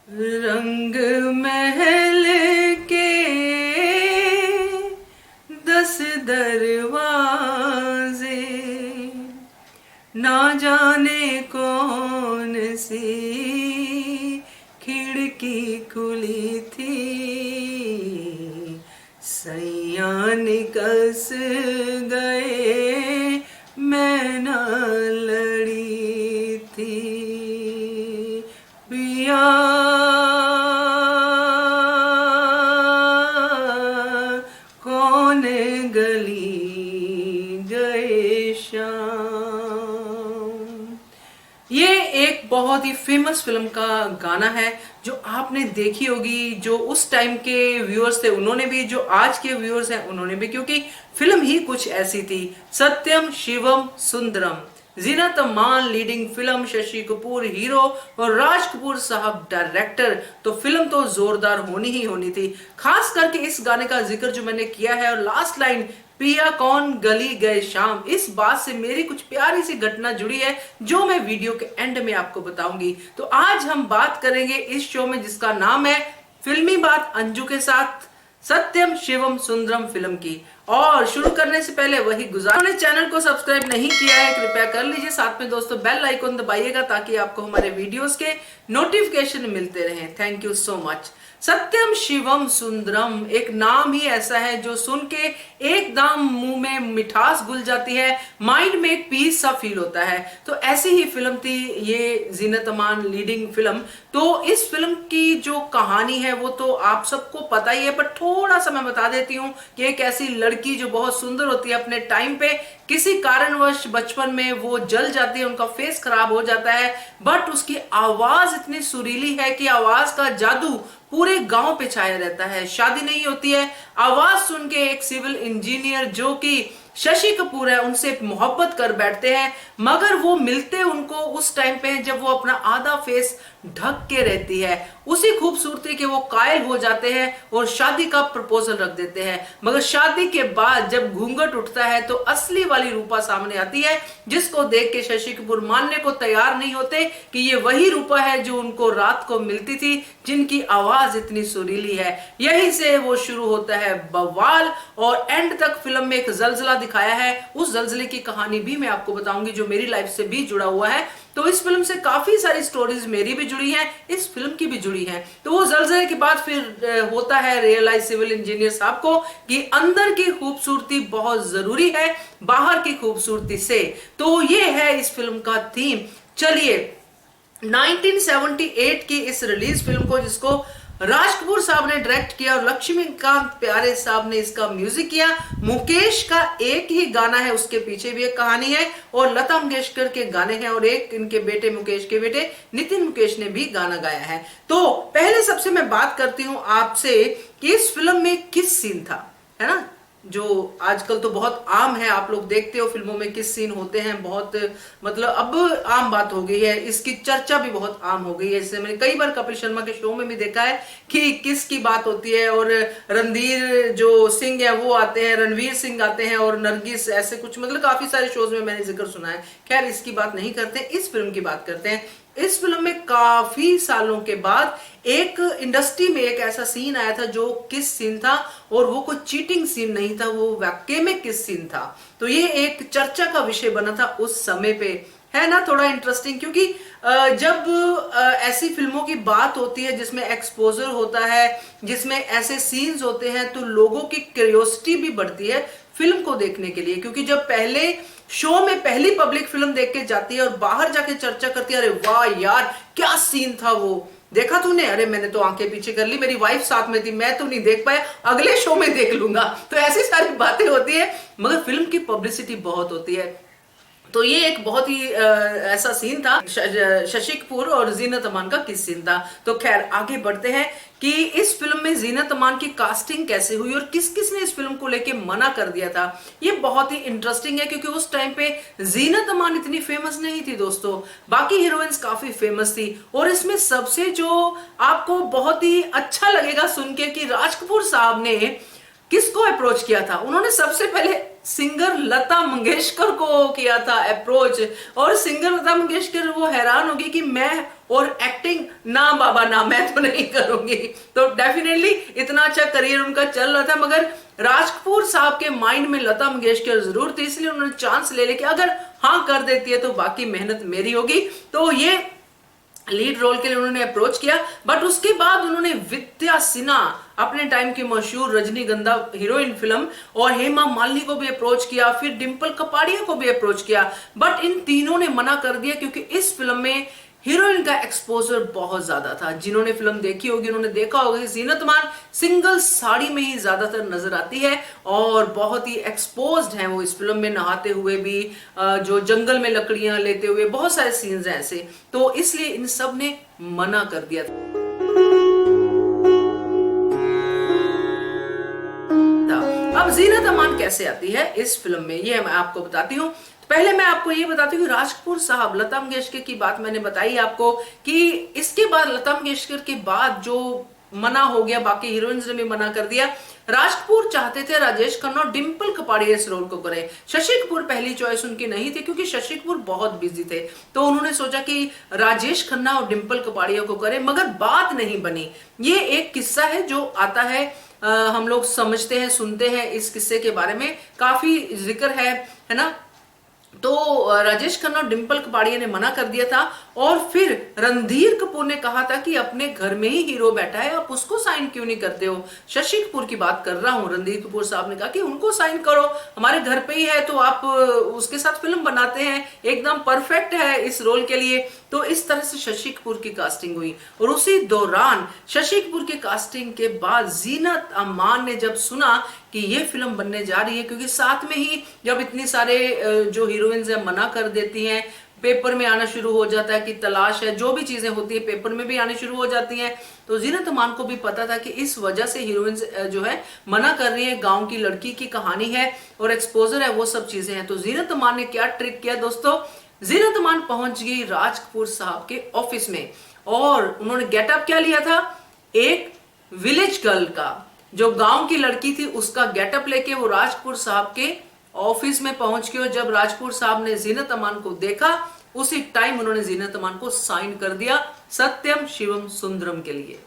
रंग महल के 10 दरवाजे, ना जाने कौन सी खिड़की खुली थी, सैयां कस गए मैं ना लड़ी थी, पिया कौन गली गए शाम। ये एक बहुत ही फेमस फिल्म का गाना है जो आपने देखी होगी, जो उस टाइम के व्यूअर्स थे उन्होंने भी, जो आज के व्यूअर्स हैं उन्होंने भी, क्योंकि फिल्म ही कुछ ऐसी थी। Satyam Shivam Sundaram, Zeenat Aman leading film, Shashi Kapoor hero और राज कपूर साहब डायरेक्टर। तो फिल्म तो जोरदार होनी ही होनी थी। खास करके इस गाने का जिक्र जो मैंने किया है, और लास्ट लाइन पिया कौन गली गए शाम, इस बात से मेरी कुछ प्यारी सी घटना जुड़ी है जो मैं वीडियो के एंड में आपको बताऊंगी। तो आज हम बात करेंगे इस शो में जिसका नाम है फिल्मी बात अंजू के साथ, सत्यम शिवम सुंदरम फिल्म की। और शुरू करने से पहले वही गुजारिश, चैनल को सब्सक्राइब नहीं किया है कृपया कर लीजिए, साथ में दोस्तों बेल आइकन दबाइएगा ताकि आपको हमारे वीडियोस के नोटिफिकेशन मिलते रहें। Thank you so much. Satyam Shivam Sundaram एक नाम ही ऐसा है जो सुन के एकदम मुंह में मिठास घुल जाती है, माइंड में एक पीस सा फील होता है। तो ऐसी ही फिल्म थी ये, जीनत अमान लीडिंग फिल्म। तो इस फिल्म की जो कहानी है वो तो आप सबको पता ही है, पर थोड़ा सा मैं बता देती हूँ कि एक ऐसी लड़की जो बहुत सुंदर होती है, अपने टाइम पे किसी कारणवश बचपन में वो जल जाती है, उनका फेस खराब हो जाता है, बट उसकी आवाज इतनी सुरीली है कि आवाज का जादू पूरे गांव पे छाया रहता है। शादी नहीं होती है, आवाज सुन के एक सिविल इंजीनियर जो कि शशि कपूर है उनसे मोहब्बत कर बैठते हैं, मगर वो मिलते उनको उस टाइम पे जब वो अपना आधा फेस ढक के रहती है। उसी खूबसूरती के वो कायल हो जाते हैं और शादी का प्रपोजल रख देते हैं। मगर शादी के बाद जब घूंघट उठता है तो असली वाली रूपा सामने आती है, जिसको देख के शशि कपूर मानने को तैयार नहीं होते कि ये वही रूपा है जो उनको रात को मिलती थी, जिनकी आवाज इतनी सुरीली है। यहीं से वो शुरू होता है बवाल, और एंड तक फिल्म में एक जलजला दिखाया है। उस जलजले की कहानी भी मैं आपको बताऊंगी जो मेरी लाइफ से भी जुड़ा हुआ है। तो इस फिल्म से काफी सारी स्टोरीज मेरी भी जुड़ी हैं, इस फिल्म की भी जुड़ी हैं। तो वो जलजले के बाद फिर होता है रियलाइज सिविल इंजीनियर साहब को कि अंदर की खूबसूरती बहुत जरूरी है बाहर की खूबसूरती से। तो ये है इस फिल्म का थीम। चलिए 1978 की इस रिलीज फिल्म को, जिसको राज कपूर साहब ने डायरेक्ट किया और लक्ष्मीकांत प्यारे साहब ने इसका म्यूजिक किया, मुकेश का एक ही गाना है, उसके पीछे भी एक कहानी है, और लता मंगेशकर के गाने हैं, और एक इनके बेटे मुकेश के बेटे नितिन मुकेश ने भी गाना गाया है। तो पहले सबसे मैं बात करती हूं आपसे कि इस फिल्म में किस सीन था, है ना, जो आजकल तो बहुत आम है, आप लोग देखते हो फिल्मों में किस सीन होते हैं, बहुत मतलब अब आम बात हो गई है, इसकी चर्चा भी बहुत आम हो गई है। जैसे मैंने कई बार कपिल शर्मा के शो में भी देखा है कि किस की बात होती है, और रणधीर जो सिंह है वो आते हैं, रणवीर सिंह आते हैं, और नरगिस, ऐसे कुछ मतलब काफी सारे शोज में मैंने जिक्र सुना है। खैर इसकी बात नहीं करते, इस फिल्म की बात करते हैं। इस फिल्म में काफी सालों के बाद एक इंडस्ट्री में एक ऐसा सीन आया था जो किस सीन था, और वो कोई चीटिंग सीन नहीं था, वो वाकई में किस सीन था। तो ये एक चर्चा का विषय बना था उस समय पे, है ना, थोड़ा इंटरेस्टिंग, क्योंकि जब ऐसी फिल्मों की बात होती है जिसमें एक्सपोजर होता है, जिसमें ऐसे सीन्स होते हैं, तो लोगों की क्यूरियोसिटी भी बढ़ती है फिल्म को देखने के लिए। क्योंकि जब पहले शो में पहली पब्लिक फिल्म देख के जाती है और बाहर जाके चर्चा करती है, अरे वाह यार क्या सीन था, वो देखा तूने, अरे मैंने तो आंखें पीछे कर ली, मेरी वाइफ साथ में थी, मैं तो नहीं देख पाया, अगले शो में देख लूंगा। तो ऐसी सारी बातें होती है, मगर फिल्म की पब्लिसिटी बहुत होती है। तो ये एक बहुत ही ऐसा सीन था, शशि कपूर और जीनत अमान का किस सीन था। तो खैर आगे बढ़ते हैं कि इस फिल्म में जीनत अमान की कास्टिंग कैसे हुई और किस किस ने इस फिल्म को लेके मना कर दिया था। ये बहुत ही इंटरेस्टिंग है, क्योंकि उस टाइम पे जीनत अमान इतनी फेमस नहीं थी दोस्तों, बाकी हीरोइंस काफी फेमस थी। और इसमें सबसे जो आपको बहुत ही अच्छा लगेगा सुन के कि राज कपूर साहब ने किसको अप्रोच किया था। उन्होंने सबसे पहले सिंगर लता मंगेशकर को किया था अप्रोच, और सिंगर लता मंगेशकर वो हैरान होगी कि मैं और एक्टिंग ना बाबा ना, मैं तो नहीं करूंगी। तो डेफिनेटली इतना अच्छा करियर उनका चल रहा था, मगर राज कपूर साहब के माइंड में लता मंगेशकर जरूर थी, इसलिए उन्होंने चांस ले लिया कि अगर हाँ कर देती है तो बाकी मेहनत मेरी होगी। तो ये लीड रोल के लिए उन्होंने अप्रोच किया। बट उसके बाद उन्होंने विद्या सिन्हा, अपने टाइम की मशहूर रजनीगंधा हीरोइन फिल्म, और हेमा मालिनी को भी अप्रोच किया, फिर डिंपल कपाड़िया को भी अप्रोच किया। बट इन तीनों ने मना कर दिया क्योंकि इस फिल्म में हीरोइन का एक्सपोजर बहुत ज्यादा था। जिन्होंने फिल्म देखी होगी उन्होंने देखा होगा कि जीनत अमान सिंगल साड़ी में ही ज्यादातर नजर आती है और बहुत ही एक्सपोज्ड है वो इस फिल्म में, नहाते हुए भी, जो जंगल में लकड़ियां लेते हुए, बहुत सारे सीन्स हैं ऐसे। तो इसलिए इन सब ने मना कर दिया था। अब जीनत अमान कैसे आती है इस फिल्म में, ये मैं आपको बताती हूँ। पहले मैं आपको ये बताती हूँ कि राज कपूर साहब, लता मंगेशकर की बात मैंने बताई आपको कि इसके बाद लता मंगेशकर के बाद जो मना हो गया, बाकी हीरोइंस ने भी मना कर दिया। राज कपूर चाहते थे राजेश खन्ना और डिंपल कपाड़िया इस रोल को करें। शशि कपूर पहली चॉइस उनकी नहीं थी क्योंकि शशि कपूर बहुत बिजी थे, तो उन्होंने सोचा कि राजेश खन्ना और डिंपल कपाड़िया को करें, मगर बात नहीं बनी। ये एक किस्सा है जो आता है, हम लोग समझते हैं, सुनते हैं, इस किस्से के बारे में काफी जिक्र है ना। तो राजेश खन्ना और डिंपल कपाड़िया ने मना कर दिया था, और फिर रणधीर कपूर ने कहा था कि अपने घर में ही हीरो बैठा है, आप उसको साइन क्यों नहीं करते हो। शशि कपूर की बात कर रहा हूं। रणधीर कपूर साहब ने कहा कि उनको साइन करो, हमारे घर पे ही है, तो आप उसके साथ फिल्म बनाते हैं, एकदम परफेक्ट है इस रोल के लिए। तो इस तरह से शशि कपूर की कास्टिंग हुई, और उसी दौरान शशि कपूर की कास्टिंग के बाद जीनत अमान ने जब सुना कि ये फिल्म बनने जा रही है, क्योंकि साथ में ही जब इतनी सारे जो हीरोइंस है मना कर देती हैं, पेपर में आना शुरू हो जाता है कि तलाश है, जो भी चीजें होती है पेपर में भी आनी शुरू हो जाती हैं। तो जीनत अमान को भी पता था कि इस वजह से हीरोइंस जो है मना कर रही है, गांव की लड़की की कहानी है और एक्सपोजर है, वो सब चीजें हैं। तो जीनत अमान ने क्या ट्रिक किया दोस्तों, जीनत अमान पहुंच गई राज कपूर साहब के ऑफिस में, और उन्होंने गेटअप क्या लिया था, एक विलेज गर्ल का, जो गांव की लड़की थी उसका गेटअप लेके वो राज कपूर साहब के ऑफिस में पहुंच गए। और जब राज कपूर साहब ने जीनत अमान को देखा, उसी टाइम उन्होंने जीनत अमान को साइन कर दिया सत्यम शिवम सुंदरम के लिए।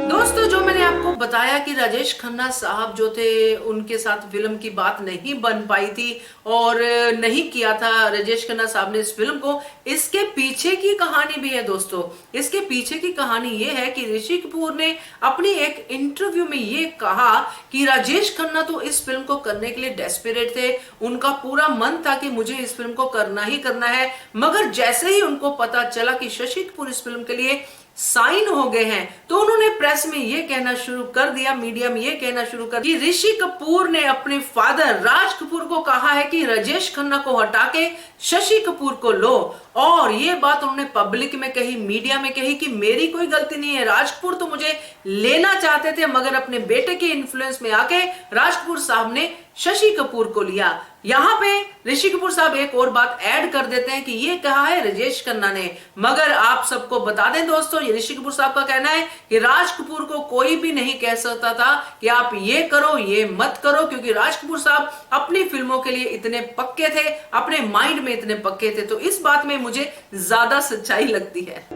दोस्तों, जो मैंने आपको बताया कि राजेश खन्ना साहब जो थे उनके साथ फिल्म की बात नहीं बन पाई थी और नहीं किया था राजेश खन्ना साहब ने इस फिल्म को, इसके पीछे की कहानी भी है दोस्तों। इसके पीछे की कहानी ये है कि ऋषि कपूर ने अपनी एक इंटरव्यू में ये कहा कि राजेश खन्ना तो इस फिल्म को करने के लिए डेस्परेट थे, उनका पूरा मन था कि मुझे इस फिल्म को करना ही करना है, मगर जैसे ही उनको पता चला कि शशि कपूर इस फिल्म के लिए साइन हो गए हैं, तो उन्होंने प्रेस में यह कहना शुरू कर दिया, मीडिया में यह कहना शुरू कर दिया कि ऋषि कपूर ने अपने फादर राज कपूर को कहा है कि राजेश खन्ना को हटा के शशि कपूर को लो। और ये बात उन्होंने पब्लिक में कही, मीडिया में कही कि मेरी कोई गलती नहीं है, राज कपूर तो मुझे लेना चाहते थे, मगर अपने बेटे के इन्फ्लुएंस में आके राज कपूर साहब ने शशि कपूर को लिया। यहां पे ऋषि कपूर साहब एक और बात ऐड कर देते हैं कि ये कहा है राजेश खन्ना ने, मगर आप सबको बता दें दोस्तों, ये ऋषि कपूर साहब का कहना है कि राज कपूर को कोई भी नहीं कह सकता था कि आप ये करो ये मत करो, क्योंकि राज कपूर साहब अपनी फिल्मों के लिए इतने पक्के थे, अपने माइंड में इतने पक्के थे। तो इस बात में मुझे ज्यादा सच्चाई लगती है।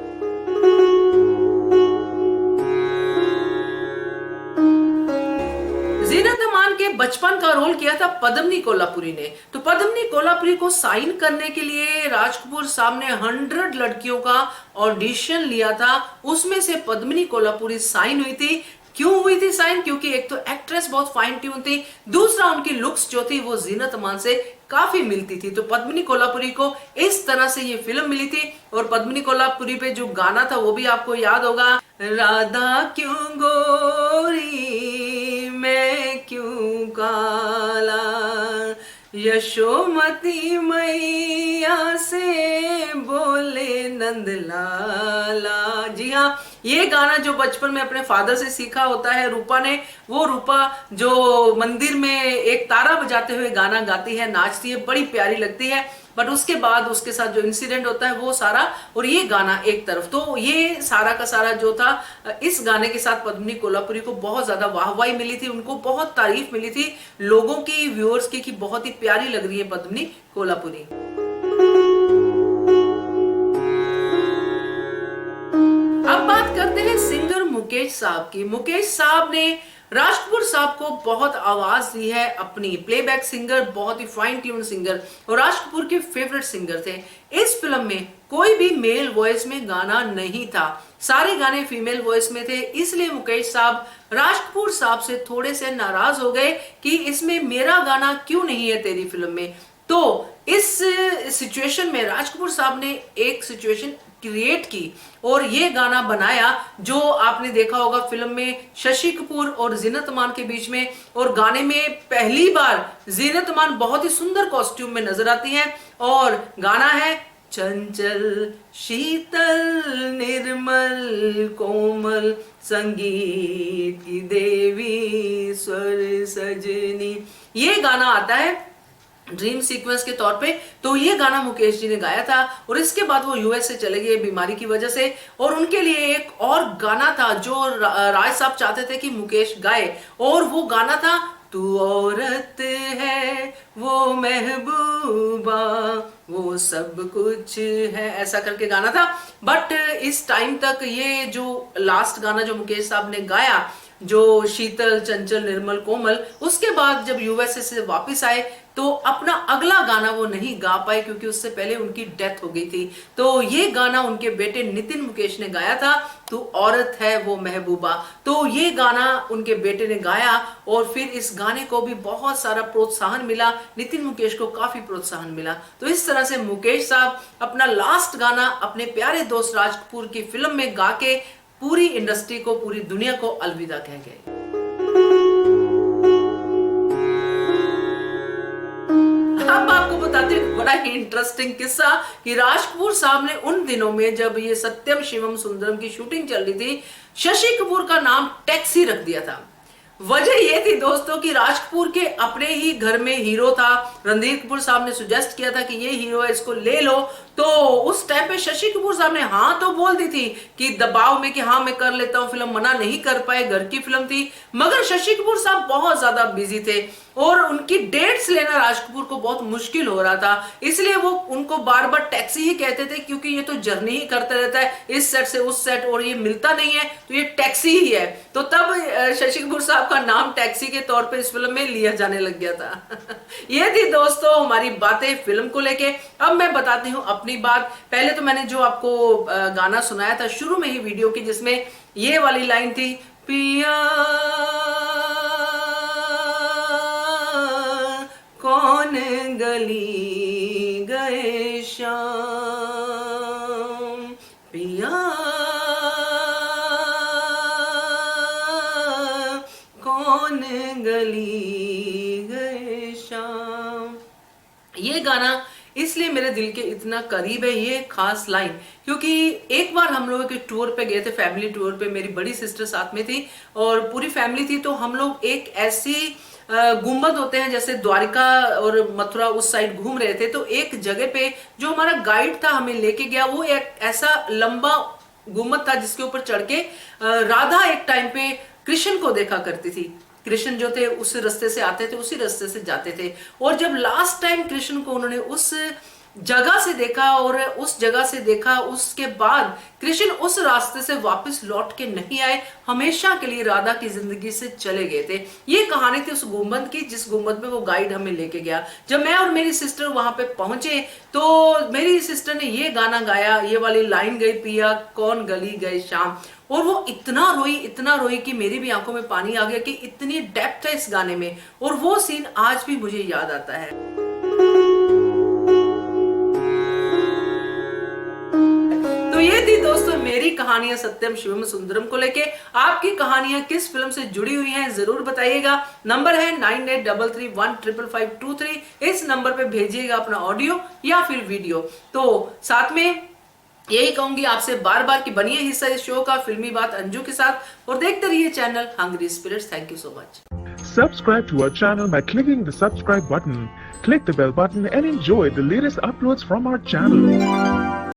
जीनत अमान के बचपन का रोल किया था पद्मिनी कोल्हापुरी ने। तो पद्मिनी कोल्हापुरी को साइन करने के लिए राज कपूर साहब ने 100 लड़कियों का ऑडिशन लिया था, उसमें से पद्मिनी कोल्हापुरी साइन हुई थी। क्यों हुई थी साइन? क्योंकि एक तो एक्ट्रेस बहुत फाइन ट्यून थी, दूसरा उनकी लुक्स जो थी वो जीनत अमान से काफी मिलती थी। तो पद्मिनी कोल्हापुरी को इस तरह से ये फिल्म मिली थी। और पद्मिनी कोल्हापुरी पे जो गाना था वो भी आपको याद होगा, राधा क्यों गोरी मैं क्यों काला, यशोमती मैया से बोले नंद लाला। जी हाँ, ये गाना जो बचपन में अपने फादर से सीखा होता है रूपा ने, वो रूपा जो मंदिर में एक तारा बजाते हुए गाना गाती है, नाचती है, बड़ी प्यारी लगती है। बट उसके बाद उसके साथ जो इंसिडेंट होता है वो सारा, और ये गाना एक तरफ, तो ये सारा का सारा जो था, इस गाने के साथ पद्मिनी कोल्हापुरी को बहुत ज्यादा वाहवाही मिली थी, उनको बहुत तारीफ मिली थी लोगों की, व्यूअर्स की, कि बहुत ही प्यारी लग रही है पद्मिनी कोल्हापुरी। अब बात करते हैं सिंगर मुकेश साहब की। मुकेश साहब ने राज कपूर साहब को बहुत आवाज दी है अपनी, प्लेबैक सिंगर, बहुत ही फाइन ट्यून सिंगर, और राज कपूर के फेवरेट सिंगर थे। इस फिल्म में कोई भी मेल वॉइस में गाना नहीं था, सारे गाने फीमेल वॉइस में थे, इसलिए मुकेश साहब राज कपूर साहब से थोड़े से नाराज हो गए कि इसमें मेरा गाना क्यों नहीं है तेरी फिल्म में। तो इस सिचुएशन में राज कपूर साहब ने एक सिचुएशन क्रिएट की और ये गाना बनाया, जो आपने देखा होगा फिल्म में शशि कपूर और जीनत अमान के बीच में। और गाने में पहली बार जीनत अमान बहुत ही सुंदर कॉस्ट्यूम में नजर आती हैं, और गाना है चंचल शीतल निर्मल कोमल संगीत की देवी स्वर सजनी, ये गाना आता है ड्रीम सीक्वेंस के तौर पे। तो ये गाना मुकेश जी ने गाया था, और इसके बाद वो यूएस से चले गए बीमारी की वजह से, और उनके लिए एक और गाना था जो राज साहब चाहते थे कि मुकेश गाए, और वो गाना था तू औरत है वो महबूबा वो सब कुछ है, ऐसा करके गाना था। बट इस टाइम तक ये जो लास्ट गाना जो मुकेश साहब ने गाया, जो शीतल चंचल निर्मल कोमल, उसके बाद जब यूएसए से वापस आए तो अपना अगला गाना वो नहीं गा पाए, क्योंकि उससे पहले उनकी डेथ हो गई थी। तो ये गाना उनके बेटे नितिन मुकेश ने गाया था, तू औरत है वो महबूबा। तो ये गाना उनके बेटे ने गाया, और फिर इस गाने को भी बहुत सारा प्रोत्साहन मिला, नितिन मुकेश को काफी प्रोत्साहन मिला। तो इस तरह से मुकेश साहब अपना लास्ट गाना अपने प्यारे दोस्त राज कपूर की फिल्म में गा के पूरी इंडस्ट्री को, पूरी दुनिया को अलविदा कह गए। अब आपको बताते हैं बड़ा ही इंटरेस्टिंग किस्सा कि राज कपूर साहब ने उन दिनों में जब ये सत्यम शिवम सुंदरम की शूटिंग चल रही थी, शशि कपूर का नाम टैक्सी रख दिया था। वजह ये थी दोस्तों कि राज कपूर के अपने ही घर में हीरो था, रणधीर कपूर साहब ने सुजेस्ट किया था कि ये हीरो है, इसको ले लो। तो उस टाइम पे शशि कपूर साहब ने हाँ तो बोल दी थी कि दबाव में कि हाँ मैं कर लेता हूँ, फिल्म मना नहीं कर पाए, घर की फिल्म थी। मगर शशि कपूर साहब बहुत ज्यादा बिजी थे और उनकी डेट्स लेना राज कपूर को बहुत मुश्किल हो रहा था, इसलिए वो उनको बार बार टैक्सी ही कहते थे, क्योंकि ये तो जर्नी ही करता रहता है इस सेट से उस सेट और ये मिलता नहीं है, तो ये टैक्सी ही है। तो तब शशि कपूर साहब का नाम टैक्सी के तौर पे इस फिल्म में लिया जाने लग गया था। ये थी दोस्तों हमारी बातें फिल्म को लेके। अब मैं बताती हूँ अपनी बात। पहले तो मैंने जो आपको गाना सुनाया था शुरू में ही वीडियो की, जिसमें ये वाली लाइन थी, पिया कौन गली गए शाम, पिया कौन गली गए शाम। ये गाना इसलिए मेरे दिल के इतना करीब है, ये खास लाइन, क्योंकि एक बार हम लोग के टूर पे गए थे, फैमिली टूर पे, मेरी बड़ी सिस्टर साथ में थी और पूरी फैमिली थी। तो हम लोग एक ऐसी गुम्बद होते हैं जैसे द्वारिका और मथुरा उस साइड घूम रहे थे, तो एक जगह पे जो हमारा गाइड था हमें लेके गया, वो एक ऐसा लंबा गुम्बद था जिसके ऊपर चढ़ के राधा एक टाइम पे कृष्ण को देखा करती थी। कृष्ण जो थे उस रास्ते से आते थे, उसी रास्ते से जाते थे, और जब लास्ट टाइम कृष्ण को उन्होंने उस जगह से देखा और उस जगह से देखा, उसके बाद कृष्ण उस रास्ते से वापस लौट के नहीं आए, हमेशा के लिए राधा की जिंदगी से चले गए थे। ये कहानी थी उस गुम्बद की, जिस गुम्बद पे वो गाइड हमें लेके गया। जब मैं और मेरी सिस्टर वहां पे पहुंचे तो मेरी सिस्टर ने ये गाना गाया, ये वाली लाइन गई, पिया कौन गली गए शाम, और वो इतना रोई कि मेरी भी आंखों में पानी आ गया कि इतनी डेप्थ है इस गाने में, और वो सीन आज भी मुझे याद आता है। तो ये थी दोस्तों मेरी कहानियां सत्यम शिवम सुंदरम को लेके। आपकी कहानियां किस फिल्म से जुड़ी हुई हैं जरूर बताइएगा। नंबर है 9833155523। इस नंबर पे भेजिएगा अपना ऑडियो या फिर वीडियो। तो साथ में यही कहूंगी आपसे बार बार कि बनिए हिस्सा इस शो का फिल्मी बात अंजू के साथ और देखते रहिए channel Hungry Spirits. Thank you so much. Subscribe to our channel by clicking the subscribe button. Click the bell button and enjoy the latest uploads from our channel.